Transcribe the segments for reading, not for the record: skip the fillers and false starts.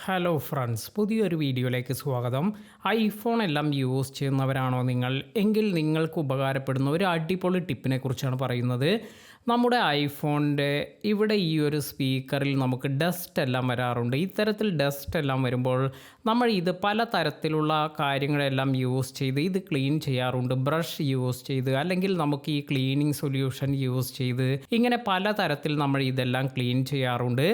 Hello friends, പുതിയൊരു വീഡിയോയിലേക്ക് സ്വാഗതം. ഐഫോൺ എല്ലാം യൂസ് ചെയ്യുന്നവരാണോ നിങ്ങൾ? എങ്കിൽ നിങ്ങൾക്ക് ഉപകാരപ്പെടുന്ന ഒരു അടിപൊളി ടിപ്പിനെ കുറിച്ചാണ് പറയുന്നത്. നമ്മുടെ ഐഫോണിൻ്റെ ഇവിടെ ഈ ഒരു സ്പീക്കറിൽ നമുക്ക് ഡസ്റ്റ് എല്ലാം വരാറുണ്ട്. ഇത്തരത്തിൽ ഡസ്റ്റ് എല്ലാം വരുമ്പോൾ നമ്മൾ ഇത് പല തരത്തിലുള്ള കാര്യങ്ങളെല്ലാം യൂസ് ചെയ്ത് ഇത് ക്ലീൻ ചെയ്യാറുണ്ട്. ബ്രഷ് യൂസ് ചെയ്ത്, അല്ലെങ്കിൽ നമുക്ക് ഈ ക്ലീനിങ് സൊല്യൂഷൻ യൂസ് ചെയ്ത്, ഇങ്ങനെ പല തരത്തിൽ നമ്മൾ ഇതെല്ലാം ക്ലീൻ ചെയ്യാറുണ്ട്.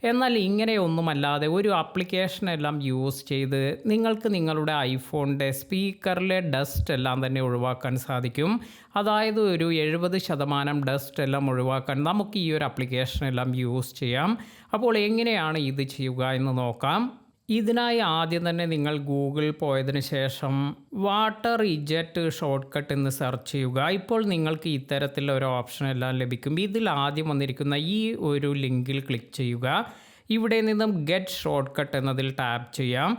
എന്നാൽ ഇങ്ങനെയൊന്നുമല്ലാതെ ഒരു ആപ്ലിക്കേഷൻ എല്ലാം യൂസ് ചെയ്ത് നിങ്ങൾക്ക് നിങ്ങളുടെ ഐഫോണിൻ്റെ സ്പീക്കറിലെ ഡസ്റ്റ് എല്ലാം തന്നെ ഒഴിവാക്കാൻ സാധിക്കും. അതായത് ഒരു 70% ഡസ്റ്റ് എല്ലാം ഒഴിവാക്കാൻ നമുക്ക് ഈ ഒരു ആപ്ലിക്കേഷൻ എല്ലാം യൂസ് ചെയ്യാം. അപ്പോൾ എങ്ങനെയാണ് ഇത് ചെയ്യുക എന്ന് നോക്കാം. ഇതിനായി ആദ്യം തന്നെ നിങ്ങൾ ഗൂഗിൾ പോയതിന് ശേഷം വാട്ടർ ഇജറ്റ് ഷോർട്ട് കട്ട് എന്ന് സെർച്ച് ചെയ്യുക. ഇപ്പോൾ നിങ്ങൾക്ക് ഇത്തരത്തിലുള്ള ഒരു ഓപ്ഷൻ എല്ലാം ലഭിക്കും. ഇതിൽ ആദ്യം വന്നിരിക്കുന്ന ഈ ഒരു ലിങ്കിൽ ക്ലിക്ക് ചെയ്യുക. ഇവിടെ നിന്നും ഗെറ്റ് ഷോർട്ട് കട്ട് എന്നതിൽ ടാപ്പ് ചെയ്യാം.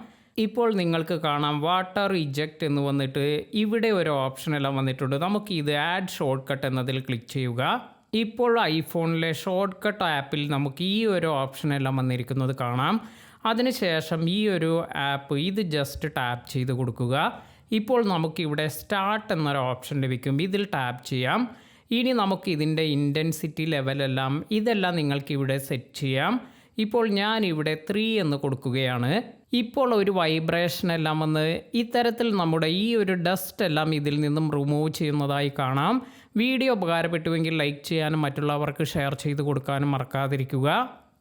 ഇപ്പോൾ നിങ്ങൾക്ക് കാണാം വാട്ടർ ഇജക്റ്റ് എന്ന് വന്നിട്ട് ഇവിടെ ഒരു ഓപ്ഷൻ എല്ലാം വന്നിട്ടുണ്ട്. നമുക്ക് ഇത് ആഡ് ഷോർട്ട് കട്ട് എന്നതിൽ ക്ലിക്ക് ചെയ്യുക. ഇപ്പോൾ ഐഫോണിലെ ഷോർട്ട് കട്ട് ആപ്പിൽ നമുക്ക് ഈ ഒരു ഓപ്ഷൻ എല്ലാം വന്നിരിക്കുന്നത് കാണാം. അതിനുശേഷം ഈ ഒരു ആപ്പ് ഇത് ജസ്റ്റ് ടാപ്പ് ചെയ്ത് കൊടുക്കുക. ഇപ്പോൾ നമുക്കിവിടെ സ്റ്റാർട്ട് എന്നൊരു ഓപ്ഷൻ ലഭിക്കും. ഇതിൽ ടാപ്പ് ചെയ്യാം. ഇനി നമുക്ക് ഇതിൻ്റെ ഇൻറ്റൻസിറ്റി ലെവലെല്ലാം ഇതെല്ലാം നിങ്ങൾക്കിവിടെ സെറ്റ് ചെയ്യാം. ഇപ്പോൾ ഞാൻ ഇവിടെ 3 എന്ന് കൊടുക്കുകയാണ്. ഇപ്പോൾ ഒരു വൈബ്രേഷൻ എല്ലാം വന്ന് ഇത്തരത്തിൽ നമ്മുടെ ഈ ഒരു ഡസ്റ്റ് എല്ലാം ഇതിൽ നിന്നും റിമൂവ് ചെയ്യുന്നതായി കാണാം. വീഡിയോ ഉപകാരപ്പെട്ടുവെങ്കിൽ ലൈക്ക് ചെയ്യാനും മറ്റുള്ളവർക്ക് ഷെയർ ചെയ്ത് കൊടുക്കാനും മറക്കാതിരിക്കുക.